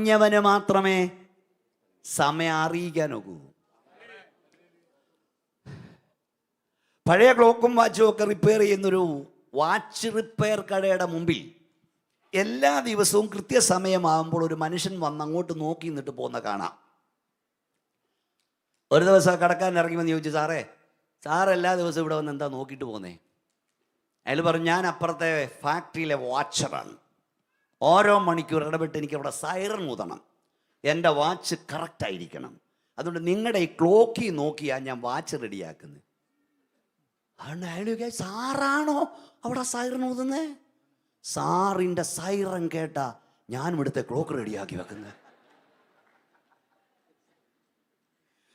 ഞ്ഞവന് മാത്രമേ സമയം അറിയിക്കാനൊക്കൂ. പഴയ ക്ലോക്കും വാച്ചും ഒക്കെ റിപ്പയർ ചെയ്യുന്നൊരു വാച്ച് റിപ്പയർ കടയുടെ മുമ്പിൽ എല്ലാ ദിവസവും കൃത്യസമയമാകുമ്പോൾ ഒരു മനുഷ്യൻ വന്ന് അങ്ങോട്ട് നോക്കി നിന്നിട്ട് പോകുന്ന കാണാം. ഒരു ദിവസം കടക്കാരൻ ഇറങ്ങി വന്ന് ചോദിച്ചു, സാറ് എല്ലാ ദിവസവും ഇവിടെ വന്ന് എന്താ നോക്കിയിട്ട് പോകുന്നേ? അയാൾ പറഞ്ഞു, ഞാൻ അപ്പുറത്തെ ഫാക്ടറിയിലെ വാച്ചറാണ്. ഓരോ മണിക്കൂർ ഇടപെട്ട് എനിക്ക് അവിടെ സൈറൺ ഊതണം, എൻ്റെ വാച്ച് കറക്റ്റായിരിക്കണം. അതുകൊണ്ട് നിങ്ങളുടെ ഈ ക്ലോക്കിൽ നോക്കിയാണ് ഞാൻ വാച്ച് റെഡിയാക്കുന്നത്. അതുകൊണ്ട് അയാൾ സാറാണോ അവിടെ സൈറൺ ഊതുന്നത്? സാറിൻ്റെ സൈറൺ കേട്ടാ ഞാൻ ഇവിടുത്തെ ക്ലോക്ക് റെഡിയാക്കി വെക്കുന്നത്.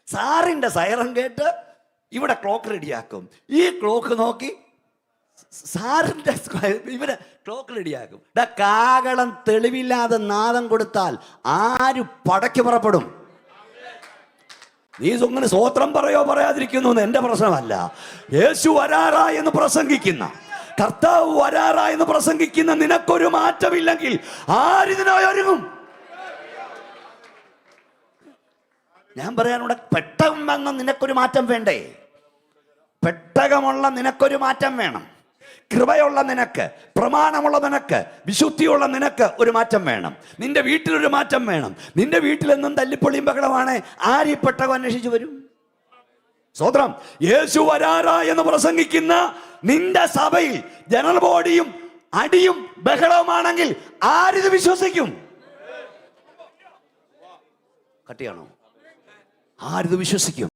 സാറിൻ്റെ സൈറൺ കേട്ട് ഇവിടെ ക്ലോക്ക് റെഡിയാക്കും. ഈ ക്ലോക്ക് നോക്കി സാറിൻ്റെ ഇവരെ ക്ലോക്ക് റെഡിയാക്കും. കാകളം തെളിവില്ലാതെ നാദം കൊടുത്താൽ ആര് പടയ്ക്ക് പുറപ്പെടും? നീ അങ്ങനെ സ്വോത്രം പറയാതിരിക്കുന്നു എന്റെ പ്രശ്നമല്ല. യേശു വരാറാ എന്ന് പ്രസംഗിക്കുന്ന, കർത്താവ് വരാറാ എന്ന് പ്രസംഗിക്കുന്ന നിനക്കൊരു മാറ്റമില്ലെങ്കിൽ ആരിതിനായി ഒരുങ്ങും? ഞാൻ പറയാനുള്ള പെട്ടകം വന്ന നിനക്കൊരു മാറ്റം വേണ്ടേ? പെട്ടകമുള്ള നിനക്കൊരു മാറ്റം വേണം. കൃപയുള്ള നിനക്ക്, പ്രമാണമുള്ള നിനക്ക്, വിശുദ്ധിയുള്ള നിനക്ക് ഒരു മാറ്റം വേണം. നിന്റെ വീട്ടിലൊരു മാറ്റം വേണം. നിന്റെ വീട്ടിലെന്നും തല്ലിപ്പൊളിയും ബഹളമാണ്. ആര് പെട്ടകം അന്വേഷിച്ചു വരും? സ്വതന്ത്രം. യേശു വരാറാ എന്ന് പ്രസംഗിക്കുന്ന നിന്റെ സഭയിൽ ജനറൽ ബോഡിയും അടിയും ബഹളവുമാണെങ്കിൽ ആരിത് വിശ്വസിക്കും? കട്ടിയാണോ? ആരിത് വിശ്വസിക്കും?